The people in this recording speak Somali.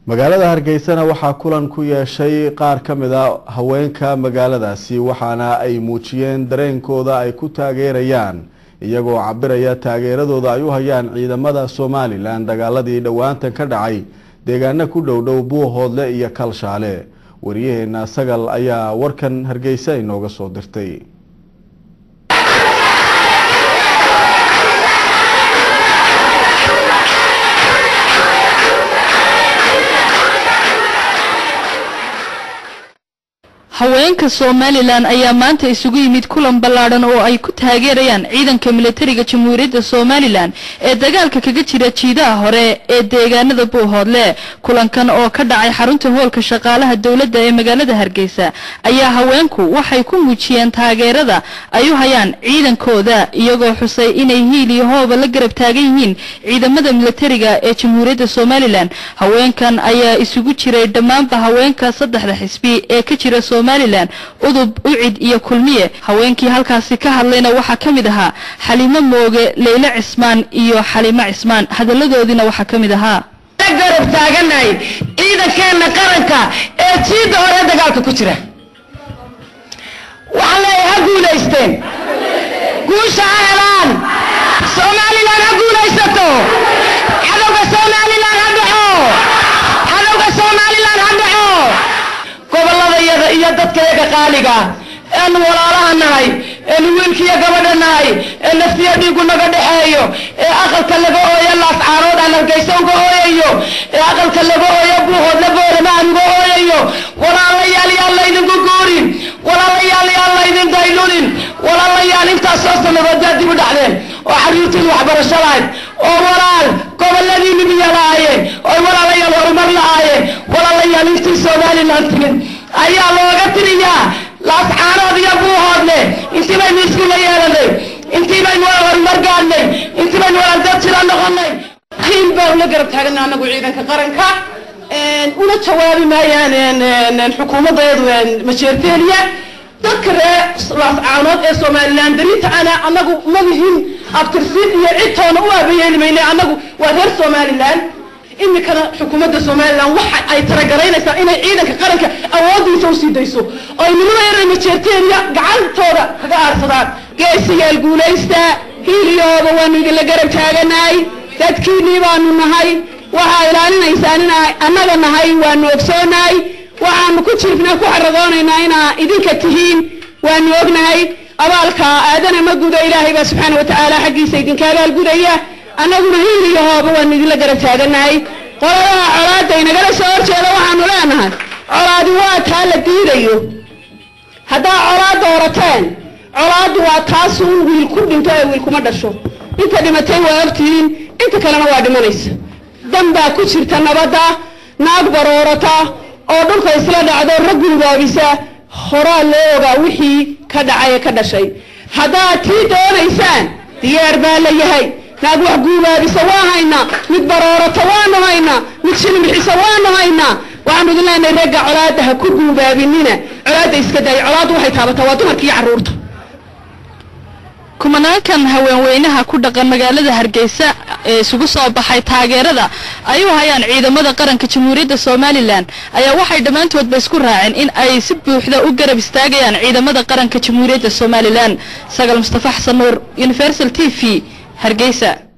magaalada Hargeysana waxaa kulan ku yeeshay qaar ka mid ah haweenka magaaladaasi waxaana ay muujiyeen dareenkooda ay ku taageerayaan iyagoo cabiraya taageeradooda ay u hayaan ciidamada Somaliland dagaaladii dhawaantan ka dhacay deegaano ku dhow Buuhoodle iyo Kalshaale wariyaheena Sagal ayaa warkan Hargeysa inooga soo dirtay haweenka Somaliland ayaa maanta isugu yimid kulan ballaaran oo ay ku taageerayaan ciidanka militariga Jamhuuriyadda Somaliland ee dagaalka kaga jira jiidaha hore ee deegaanada Buuhoodle kulankan oo ka dhacay xarunta hoolka shaqaalaha dawladda ee magaalada Hargeysa ayaa haweenku waxay ku muujiyeen taageerada ay u hayaan ciidankooda iyagoo xusay inay hiil iyo hooba la garab taagan yihiin ciidamada militariga ee Jamhuuriyadda Somaliland haweenkan ayaa isugu jiray dhammaanba haweenka saddexda xisbi ee ka jira Somaliland udub ucid iyo kulmiye haweenkii halkaasi ka hadlayna waxa kamid ahaa Xalimo Mooge Leila Cismaan iyo Xalimo Cismaan hadaladoodina waxa kamid ahaa garab taaganay ciidankeena qaranka ee jiida hore dagaalka ku jira waxa la guuleysteen guusha helaan Somaliland ha guuleysato cadawga Somaliland ha dhaco cadawga Somaliland ha dhaco gobolada iyo dadkayga qaaliga aan walaalaha nahay aan wiilkiya gabadha nahay aan naftiya dhigu naga dhaxeeyo ee aqalka laga ooyo laas caarood aan Hargeysa uga ooyayo ee aqalka laga ooyo Buuhoodle boorama aan uga ooyayo walaalayaal idinku goorin walaalayaal idin daylulin walaalayaal inta soo sanadood dib u dhacdeen oo xariirtii waxbarasho lahayd oo walaal goboladii miyiga lahaayeen oo walaalayaal horumar lahaayeen walaalayaal intii Somaliland timid ayaa looga tiriyaa laas caarood iyo Buuhoodle intii bay isku la yeelanay intii bay horumar gaadnay intii bay walaal jira noqonay qiim baa la garab taaganaa anagu ciidanka qaranka una jawaabi maayaan xukuumadeedu majeerteeliya dadka laas caarood ee Somaliland dariinta anagu madihin abtirsiin iyo citoona u aabayeelimayna anagu waa reer Somaliland imikana xukuumadda Somaliland waxa ay taragaraynaysaa inay ciidanka qaranka awoodiisa u sidayso oo nimanka yaray majeerteeliya gacantooda kaga aarsadaan geesiyaal guuleysta hiiliyooda waan idin la garab taaganay dadkiini baanu nahay waxa ilaalinaysaa inay annaga nahay waan ogsoonahay waxaanu ku jirnaa ku xaragoonayna inaa idinka tihiin waan ognahay abaalka aadana ma gudo Ilaahay ba subhanahu wa ta'ala xaqiisa idinka abaal gudaya annaguna hiiliyooda waan idin la garab taaganahay qolada colaada inaga soo horjeeda waxaanu leenahay colaadi waa taa la diidayo hadaa colaada orateen colaadu waa taas uu wiil ku dhinto ee wiil kuma dhasho inta dhimatay waa ogtiin inta kalena waa dhimanaysa damba ku jirta nabada naag baroorata oo dhulka isla dhacdo rag guubaabisa hora looga wixii ka dhacay ka dhashay hadaa tii doonaysaan diyaar baa la yahay naag wax guubaabisa waa hayna mid baroorata waa hayna mid shilin bixisa waa hayna waxaanu idin leenahay ragga colaada ha ku guubaabinina colaada iska day colaadu waxay taabataa waa dumarka iyo caruurta kumanaakan haweenweynaha ku dhaqan magaalada Hargeysa ee isugu soo baxay taageerada ay u hayaan ciidamada qaranka Jamhuuriyadda Somaliland ayaa waxay dhamaantoodba isku raaceen in ay si buuxda u garab istaagayaan ciidamada qaranka Jamhuuriyadda Somaliland Sagal Mustafa Xasan Nuur Universal TV Hargeysa